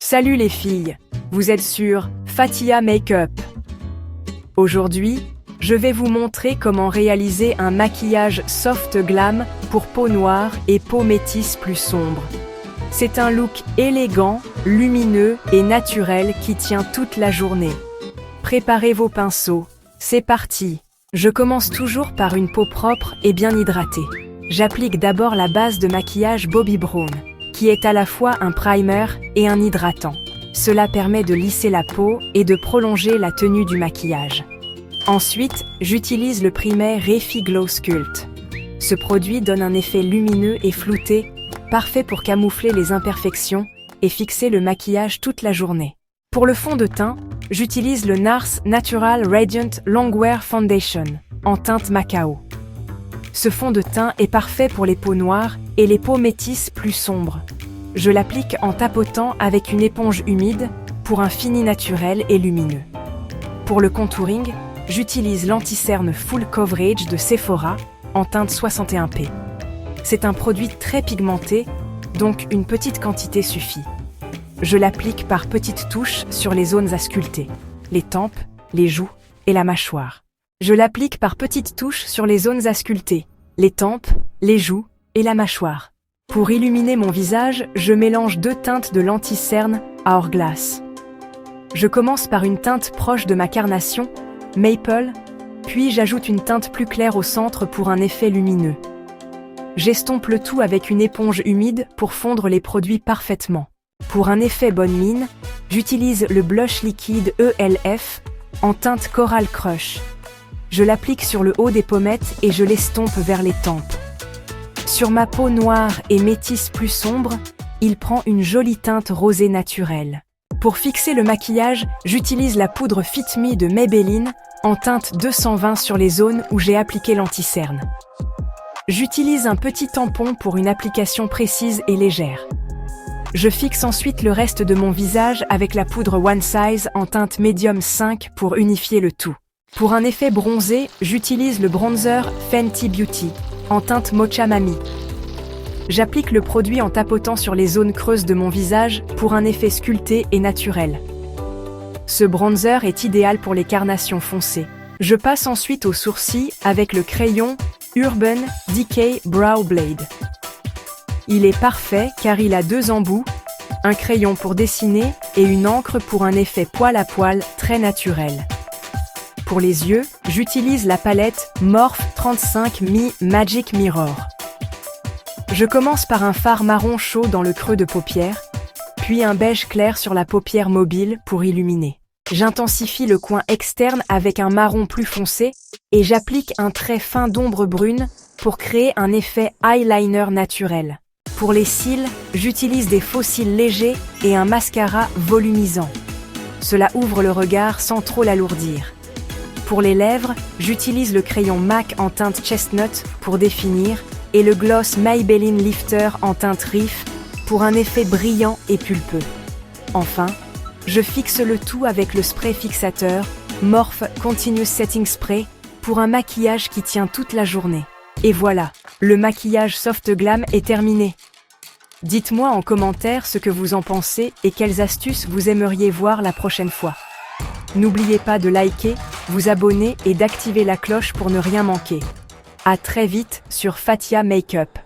Salut les filles, vous êtes sur Fatia Makeup. Aujourd'hui, je vais vous montrer comment réaliser un maquillage soft glam pour peau noire et peau métisse plus sombre. C'est un look élégant, lumineux et naturel qui tient toute la journée. Préparez vos pinceaux, c'est parti. Je commence toujours par une peau propre et bien hydratée. J'applique d'abord la base de maquillage Bobbi Brown, qui est à la fois un primer et un hydratant. Cela permet de lisser la peau et de prolonger la tenue du maquillage. Ensuite, j'utilise le primer Refi Glow Sculpt. Ce produit donne un effet lumineux et flouté, parfait pour camoufler les imperfections et fixer le maquillage toute la journée. Pour le fond de teint, j'utilise le NARS Natural Radiant Longwear Foundation, en teinte Macao. Ce fond de teint est parfait pour les peaux noires et les peaux métisses plus sombres. Je l'applique en tapotant avec une éponge humide pour un fini naturel et lumineux. Pour le contouring, j'utilise l'anti-cerne Full Coverage de Sephora en teinte 61P. C'est un produit très pigmenté, donc une petite quantité suffit. Je l'applique par petites touches sur les zones à sculpter, les tempes, les joues et la mâchoire. Je l'applique par petites touches sur les zones à sculpter, les tempes, les joues et la mâchoire. Pour illuminer mon visage, je mélange 2 teintes de l'anti-cerne Hourglass. Je commence par une teinte proche de ma carnation, Maple, puis j'ajoute une teinte plus claire au centre pour un effet lumineux. J'estompe le tout avec une éponge humide pour fondre les produits parfaitement. Pour un effet bonne mine, j'utilise le blush liquide ELF en teinte Coral Crush. Je l'applique sur le haut des pommettes et je l'estompe vers les tempes. Sur ma peau noire et métisse plus sombre, il prend une jolie teinte rosée naturelle. Pour fixer le maquillage, j'utilise la poudre Fit Me de Maybelline en teinte 220 sur les zones où j'ai appliqué l'anti-cerne. J'utilise un petit tampon pour une application précise et légère. Je fixe ensuite le reste de mon visage avec la poudre One Size en teinte Medium 5 pour unifier le tout. Pour un effet bronzé, j'utilise le bronzer Fenty Beauty en teinte Mocha Mami. J'applique le produit en tapotant sur les zones creuses de mon visage pour un effet sculpté et naturel. Ce bronzer est idéal pour les carnations foncées. Je passe ensuite aux sourcils avec le crayon Urban Decay Brow Blade. Il est parfait car il a 2 embouts, un crayon pour dessiner et une encre pour un effet poil à poil très naturel. Pour les yeux, j'utilise la palette Morphe 35 Me Magic Mirror. Je commence par un fard marron chaud dans le creux de paupière, puis un beige clair sur la paupière mobile pour illuminer. J'intensifie le coin externe avec un marron plus foncé et j'applique un trait fin d'ombre brune pour créer un effet eyeliner naturel. Pour les cils, j'utilise des faux cils légers et un mascara volumisant. Cela ouvre le regard sans trop l'alourdir. Pour les lèvres, j'utilise le crayon MAC en teinte Chestnut pour définir et le gloss Maybelline Lifter en teinte Riff pour un effet brillant et pulpeux. Enfin, je fixe le tout avec le spray fixateur Morphe Continuous Setting Spray pour un maquillage qui tient toute la journée. Et voilà, le maquillage soft glam est terminé. Dites-moi en commentaire ce que vous en pensez et quelles astuces vous aimeriez voir la prochaine fois. N'oubliez pas de liker, vous abonner et d'activer la cloche pour ne rien manquer. À très vite sur Fatia Makeup.